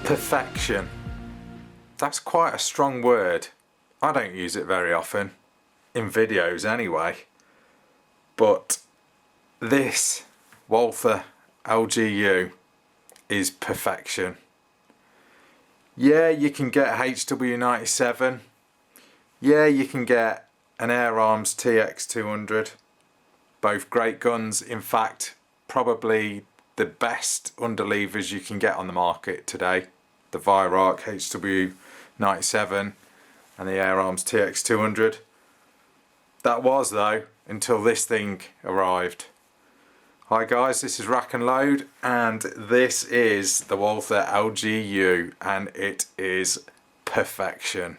Perfection. That's quite a strong word. I don't use it very often, in videos anyway. But this Walther LGU is perfection. Yeah, you can get HW97. Yeah, you can get an Air Arms TX200. Both great guns. In fact, probably the best underlevers you can get on the market today. The Viararc HW97 and the Air Arms TX200. That was though until this thing arrived. Hi guys, this is RACKNLOAD and this is the Walther LGU and it is perfection.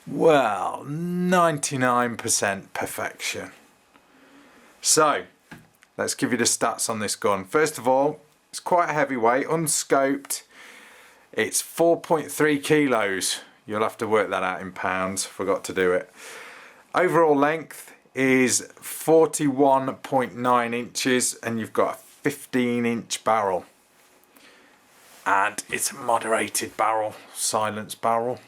Well, 99% perfection. So, let's give you the stats on this gun. First of all, it's quite a heavyweight, unscoped. It's 4.3 kilos. You'll have to work that out in pounds. Forgot to do it. Overall length is 41.9 inches and you've got a 15-inch barrel. And it's a moderated barrel, silenced barrel.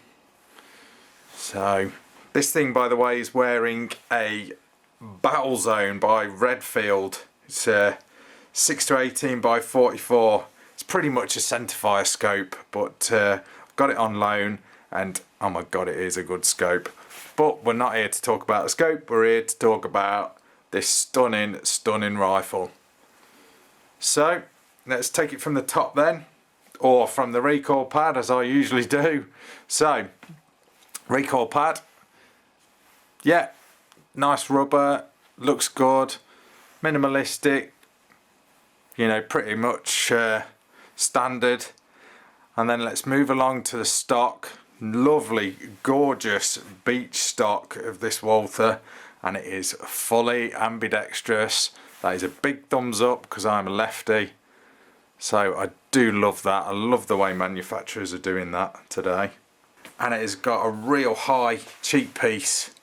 So, this thing, by the way, is wearing a Battle Zone by Redfield. It's 6-18 by 44. It's pretty much a centerfire scope, but got it on loan and oh my god, it is a good scope. But we're not here to talk about the scope, we're here to talk about this stunning rifle. So let's take it from the top then, or from the recoil pad as I usually do. So recoil pad, yeah, nice rubber, looks good, minimalistic, you know, pretty much standard. And then let's move along to the stock. Lovely, gorgeous beach stock of this Walther, and it is fully ambidextrous. That is a big thumbs up because I'm a lefty. So I do love that. I love the way manufacturers are doing that today. And it has got a real high cheek piece.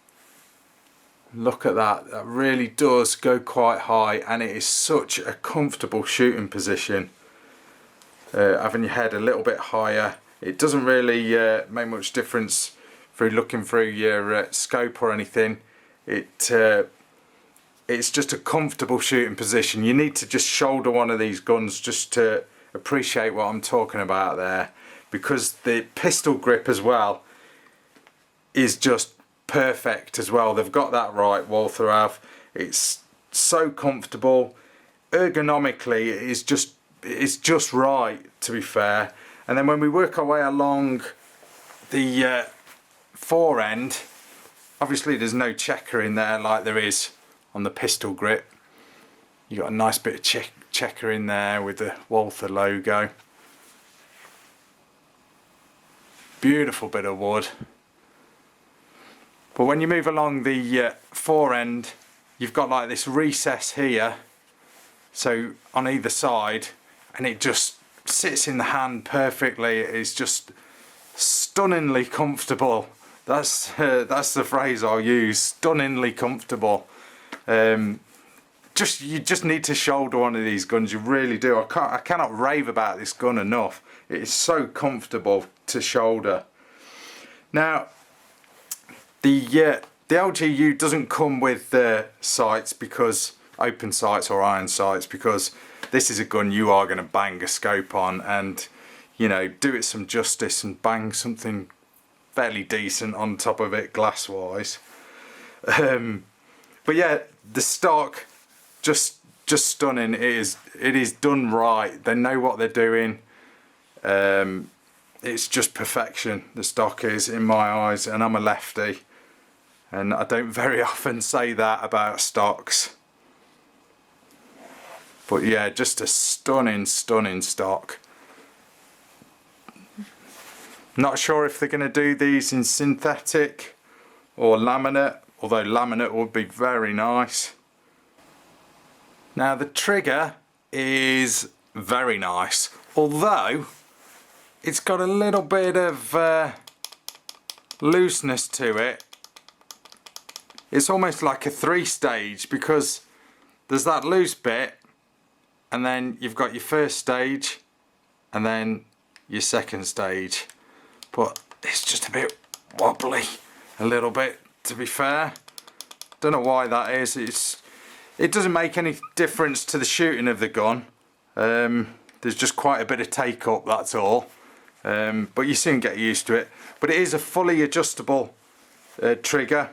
Look at that, that really does go quite high, and it is such a comfortable shooting position. Having your head a little bit higher, it doesn't really make much difference through looking through your scope or anything. It's just a comfortable shooting position. You need to just shoulder one of these guns just to appreciate what I'm talking about there, because the pistol grip as well is just perfect as well. They've got that right, Walther have. It's so comfortable. Ergonomically, it's just right, to be fair. And then when we work our way along the fore end, obviously there's no checker in there like there is on the pistol grip. You got a nice bit of checker in there with the Walther logo. Beautiful bit of wood. But when you move along the fore end, you've got like this recess here, so on either side, and it just sits in the hand perfectly. It's just stunningly comfortable. That's the phrase I'll use. Stunningly comfortable. You just need to shoulder one of these guns. You really do. I cannot rave about this gun enough. It is so comfortable to shoulder. Now, the LGU doesn't come with sights, because open sights or iron sights, because this is a gun you are going to bang a scope on and, you know, do it some justice and bang something fairly decent on top of it glass wise. But yeah, the stock just stunning. It is done right. They know what they're doing. It's just perfection, the stock is, in my eyes, and I'm a lefty and I don't very often say that about stocks. But yeah, just a stunning stock. Not sure if they're going to do these in synthetic or laminate, although laminate would be very nice. Now the trigger is very nice, although it's got a little bit of looseness to it. It's almost like a 3-stage, because there's that loose bit, and then you've got your first stage, and then your second stage, but it's just a bit wobbly, a little bit, to be fair. Don't know why that is. It doesn't make any difference to the shooting of the gun. There's just quite a bit of take up, that's all. But you soon get used to it. But it is a fully adjustable trigger,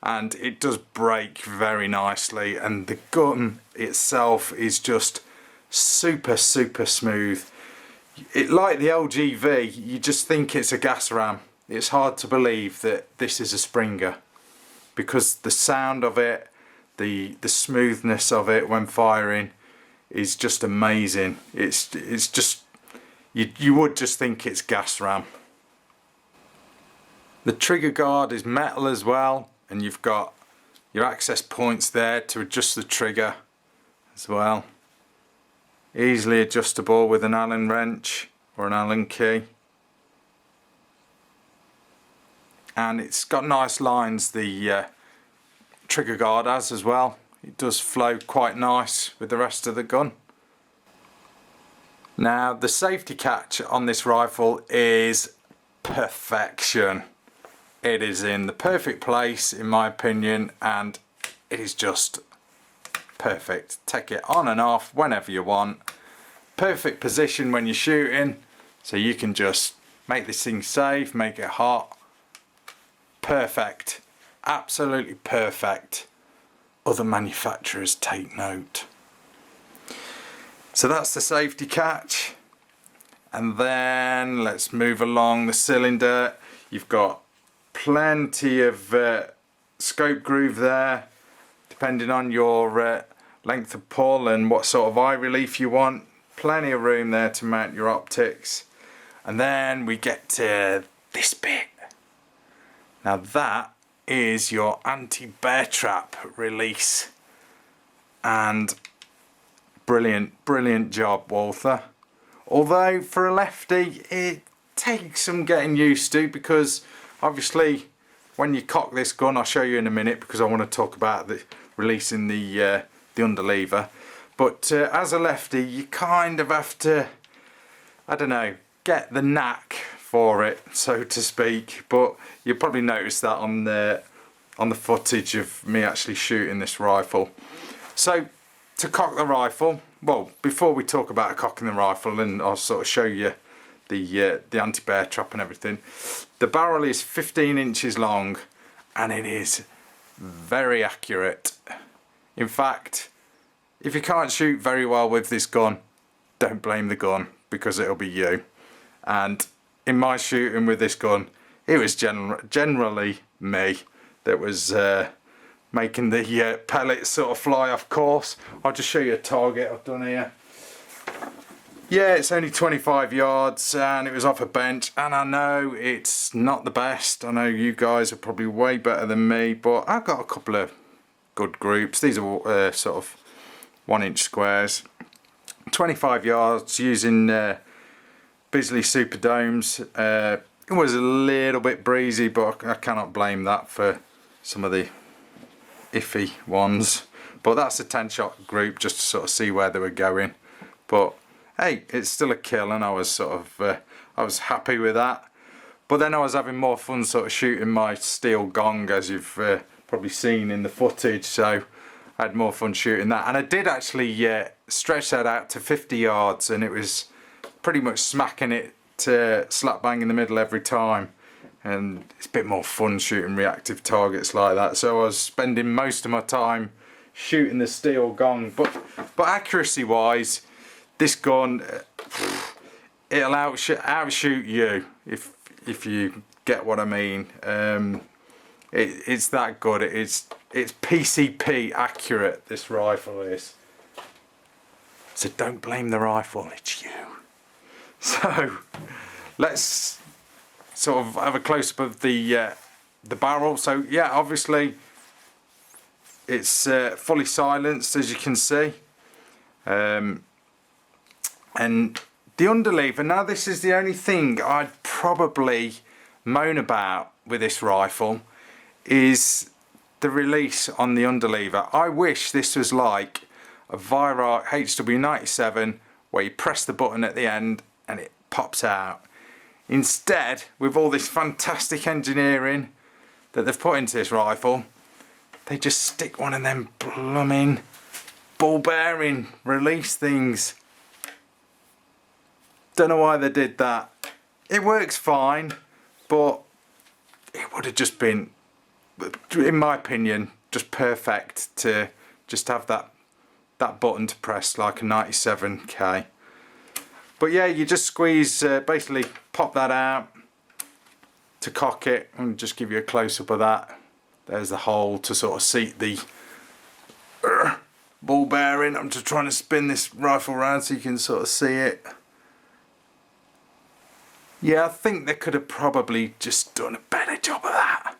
and it does break very nicely, and the gun itself is just super smooth. Like the LGV, you just think it's a gas ram. It's hard to believe that this is a Springer, because the sound of it, the smoothness of it when firing is just amazing. It's just, you would just think it's gas ram. The trigger guard is metal as well, and you've got your access points there to adjust the trigger as well. Easily adjustable with an Allen wrench or an Allen key. And it's got nice lines, the trigger guard has as well. It does flow quite nice with the rest of the gun. Now the safety catch on this rifle is perfection. It is in the perfect place in my opinion, and it is just perfect. Take it on and off whenever you want. Perfect position when you're shooting, so you can just make this thing safe, make it hot. Perfect, absolutely perfect. Other manufacturers take note. So that's the safety catch, and then let's move along the cylinder. You've got plenty of scope groove there, depending on your length of pull and what sort of eye relief you want. Plenty of room there to mount your optics. And then we get to this bit. Now that is your anti-bear trap release, and brilliant job, Walther. Although for a lefty it takes some getting used to, because obviously when you cock this gun, I'll show you in a minute because I want to talk about the releasing the underlever, but as a lefty you kind of have to, I don't know, get the knack for it, so to speak. But you'll probably notice that on the footage of me actually shooting this rifle. So to cock the rifle, well, before we talk about cocking the rifle, and I'll sort of show you the anti-bear trap and everything, the barrel is 15 inches long and it is very accurate. In fact, if you can't shoot very well with this gun, don't blame the gun, because it'll be you. And in my shooting with this gun, it was generally me that was making the pellets sort of fly off course. I'll just show you a target I've done here. Yeah, it's only 25 yards and it was off a bench, and I know it's not the best. I know you guys are probably way better than me, but I've got a couple of good groups. These are sort of 1-inch squares. 25 yards using Bisley Superdomes. It was a little bit breezy, but I cannot blame that for some of the iffy ones. But that's a 10-shot group, just to sort of see where they were going. But hey, it's still a kill, and I was sort of I was happy with that. But then I was having more fun sort of shooting my steel gong, as you've probably seen in the footage. So I had more fun shooting that, and I did actually stretch that out to 50 yards, and it was pretty much smacking it slap bang in the middle every time. And it's a bit more fun shooting reactive targets like that. So I was spending most of my time shooting the steel gong. But accuracy wise, this gun, it'll outshoot you if you get what I mean. It's that good. It's PCP accurate, this rifle is. So don't blame the rifle, it's you. So let's sort of have a close up of the barrel. So yeah, obviously it's fully silenced, as you can see. And the underlever, now this is the only thing I'd probably moan about with this rifle, is the release on the underlever. I wish this was like a Vira HW97, where you press the button at the end and it pops out. Instead, with all this fantastic engineering that they've put into this rifle, they just stick one of them blooming ball bearing release things. Don't know why they did that. It works fine, but it would have just been, in my opinion, just perfect to just have that button to press like a 97K. But yeah, you just squeeze, basically pop that out to cock it, and just give you a close-up of that. There's the hole to sort of seat the ball bearing. I'm just trying to spin this rifle around so you can sort of see it. Yeah, I think they could have probably just done a better job of that.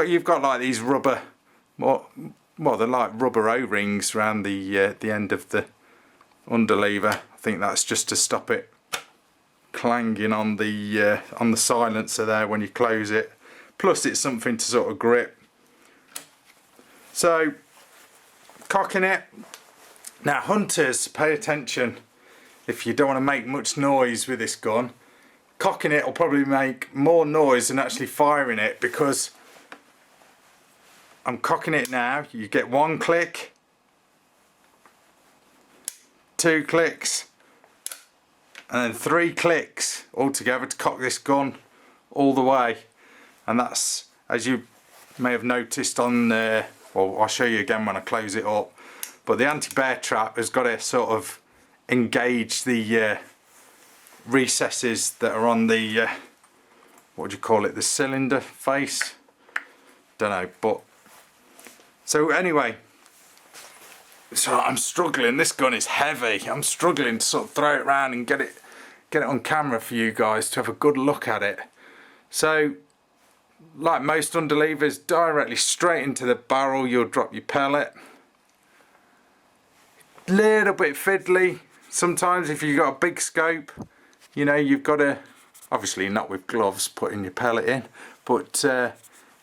You've got like these rubber, well they're like rubber O-rings around the end of the underlever. I think that's just to stop it clanging on the silencer there when you close it. Plus it's something to sort of grip. So cocking it. Now hunters, pay attention. If you don't want to make much noise with this gun, cocking it will probably make more noise than actually firing it, because I'm cocking it now. You get 1 click, 2 clicks, and then 3 clicks altogether to cock this gun all the way. And that's, as you may have noticed on well, I'll show you again when I close it up, but the anti-bear trap has got to sort of engage the recesses that are on the what do you call it, the cylinder face, don't know. But so anyway, so I'm struggling. This gun is heavy. I'm struggling to sort of throw it around and get it on camera for you guys to have a good look at it. So like most underlevers, directly straight into the barrel you'll drop your pellet. Little bit fiddly sometimes if you've got a big scope, you know, you've got to, obviously not with gloves, putting your pellet in, but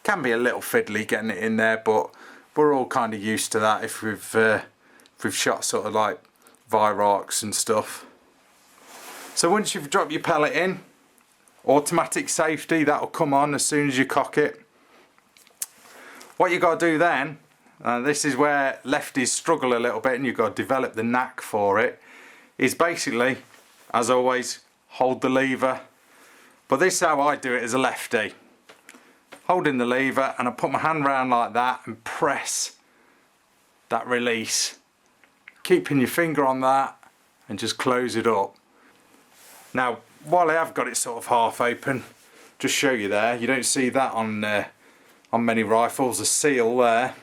can be a little fiddly getting it in there, but we're all kind of used to that if we've shot sort of like Virox and stuff. So once you've dropped your pellet in, automatic safety, that'll come on as soon as you cock it. What you got to do then, this is where lefties struggle a little bit and you've got to develop the knack for it, is basically, as always, hold the lever. But this is how I do it as a lefty. Holding the lever, and I put my hand round like that and press that release. Keeping your finger on that and just close it up. Now, while I have got it sort of half open, just show you there, you don't see that on many rifles, a seal there.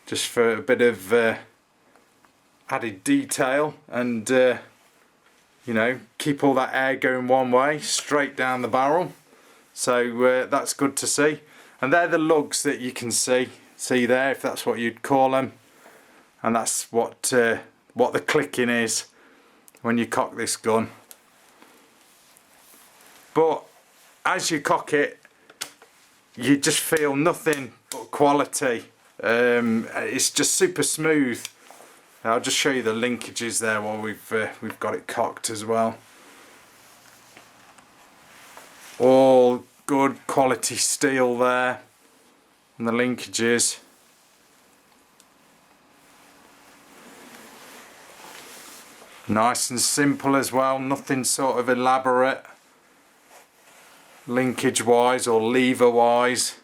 Just for a bit of added detail, and you know, keep all that air going one way straight down the barrel. So that's good to see. And they're the lugs that you can see there, if that's what you'd call them. And that's what the clicking is when you cock this gun. But as you cock it, you just feel nothing but quality. It's just super smooth. I'll just show you the linkages there while we've got it cocked as well. All good quality steel there, and the linkages. Nice and simple as well, nothing sort of elaborate linkage wise or lever wise.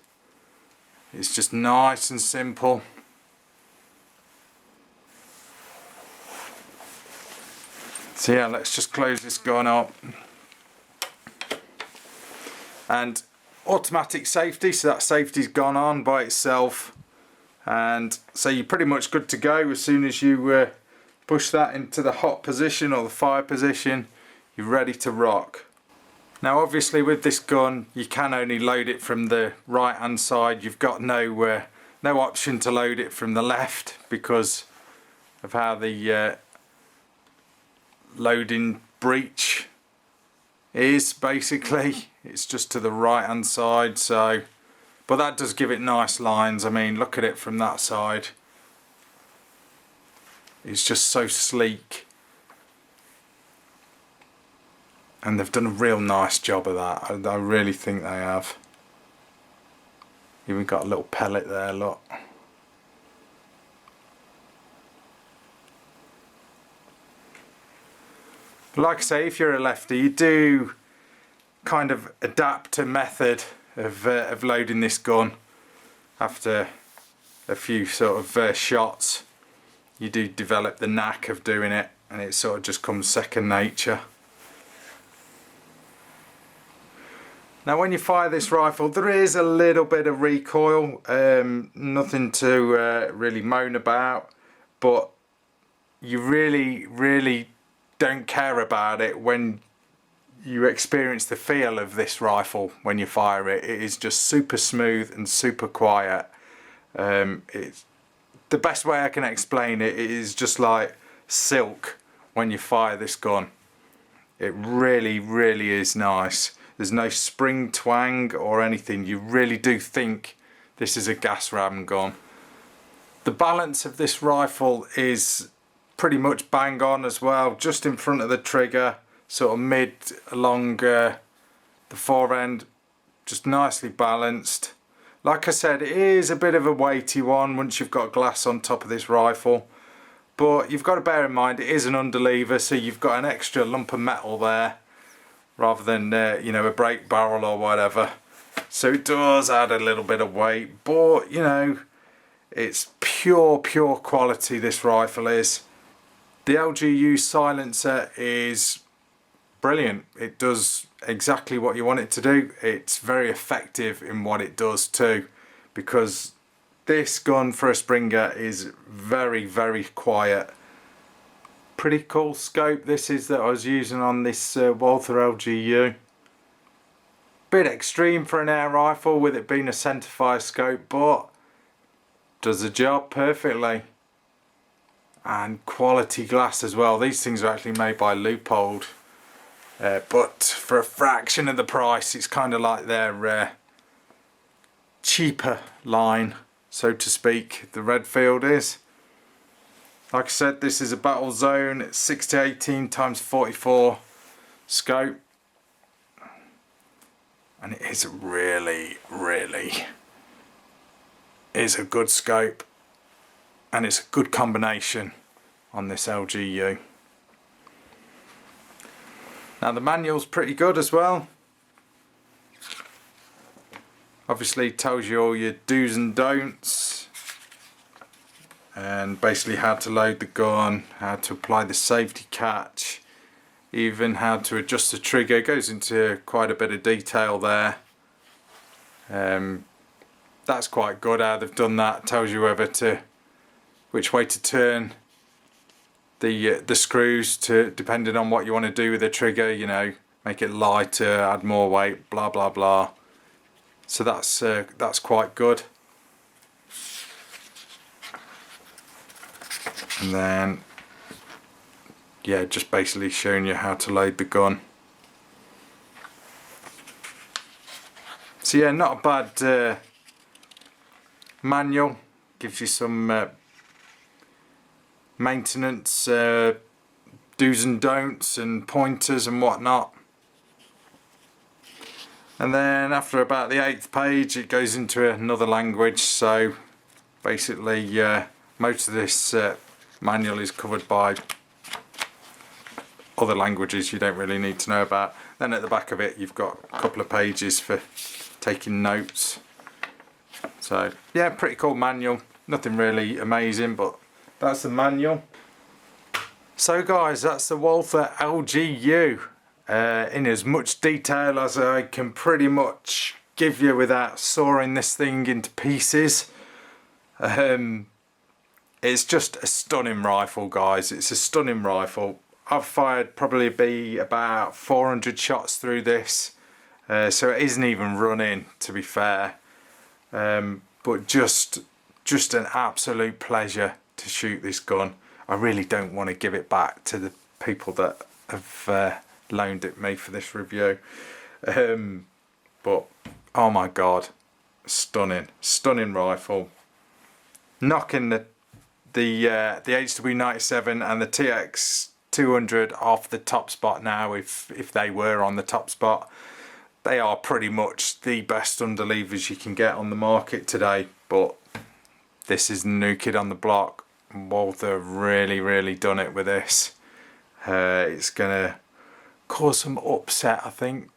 It's just nice and simple. So yeah, let's just close this gun up. And automatic safety, so that safety's gone on by itself, and so you're pretty much good to go. As soon as you push that into the hot position or the fire position, you're ready to rock. Now obviously with this gun you can only load it from the right hand side. You've got no option to load it from the left because of how the loading breech is. Basically it's just to the right hand side, so but that does give it nice lines. I mean, look at it from that side, it's just so sleek. And they've done a real nice job of that. I really think they have. Even got a little pellet there, look. But like I say, if you're a lefty, you do kind of adapt a method of loading this gun after a few sort of shots. You do develop the knack of doing it, and it sort of just comes second nature. Now when you fire this rifle, there is a little bit of recoil, nothing to really moan about, but you really don't care about it when you experience the feel of this rifle when you fire it. It is just super smooth and super quiet. It's the best way I can explain it. It is just like silk when you fire this gun. It really is nice. There's no spring twang or anything. You really do think this is a gas ram gun. The balance of this rifle is pretty much bang on as well, just in front of the trigger, sort of mid along the forend, just nicely balanced. Like I said, it is a bit of a weighty one once you've got glass on top of this rifle, but you've got to bear in mind it is an underlever, so you've got an extra lump of metal there rather than you know, a brake barrel or whatever, so it does add a little bit of weight, but you know, it's pure quality, this rifle is. The LGU silencer is brilliant. It does exactly what you want it to do. It's very effective in what it does too, because this gun for a Springer is very quiet. Pretty cool scope this is that I was using on this Walther LGU. Bit extreme for an air rifle with it being a centerfire scope, but does the job perfectly. And quality glass as well. These things are actually made by Leupold, but for a fraction of the price. It's kind of like their cheaper line, so to speak. The Redfield is. Like I said, this is a Battle Zone 6-18 x 44 scope, and it is really is a good scope, and it's a good combination on this LGU. Now the manual's pretty good as well. Obviously tells you all your do's and don'ts, and basically how to load the gun, how to apply the safety catch, even how to adjust the trigger. It goes into quite a bit of detail there. That's quite good how they've done that. Tells you which way to turn the screws to, depending on what you want to do with the trigger, you know, make it lighter, add more weight, blah blah blah. So that's quite good. And then yeah, just basically showing you how to load the gun. So yeah, not a bad manual. Gives you some maintenance do's and don'ts and pointers and whatnot. And then after about the 8th page it goes into another language, so basically most of this manual is covered by other languages you don't really need to know about. Then at the back of it you've got a couple of pages for taking notes. So yeah, pretty cool manual. Nothing really amazing, but that's the manual. So guys, that's the Walther LGU in as much detail as I can pretty much give you without sawing this thing into pieces. It's just a stunning rifle, guys. It's a stunning rifle. I've fired probably about 400 shots through this, so it isn't even running, to be fair. But just an absolute pleasure to shoot this gun. I really don't want to give it back to the people that have loaned it me for this review. But oh my god, stunning rifle. Knocking the HW97 and the TX 200 off the top spot now. If they were on the top spot, they are pretty much the best underlevers you can get on the market today. But this is the new kid on the block. Walther really done it with this. It's gonna cause some upset, I think,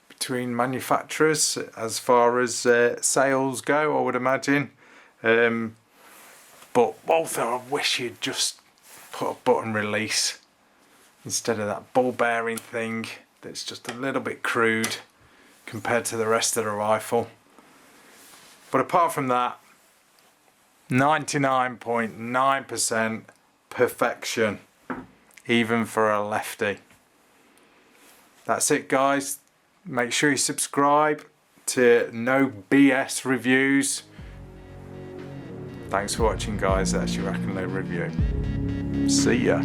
between manufacturers as far as sales go, I would imagine. But Walther, I wish you'd just put a button release instead of that ball bearing thing that's just a little bit crude compared to the rest of the rifle. But apart from that, 99.9% perfection, even for a lefty. That's it, guys. Make sure you subscribe to No BS Reviews. Thanks for watching, guys. That's your RACKNLOAD review. See ya.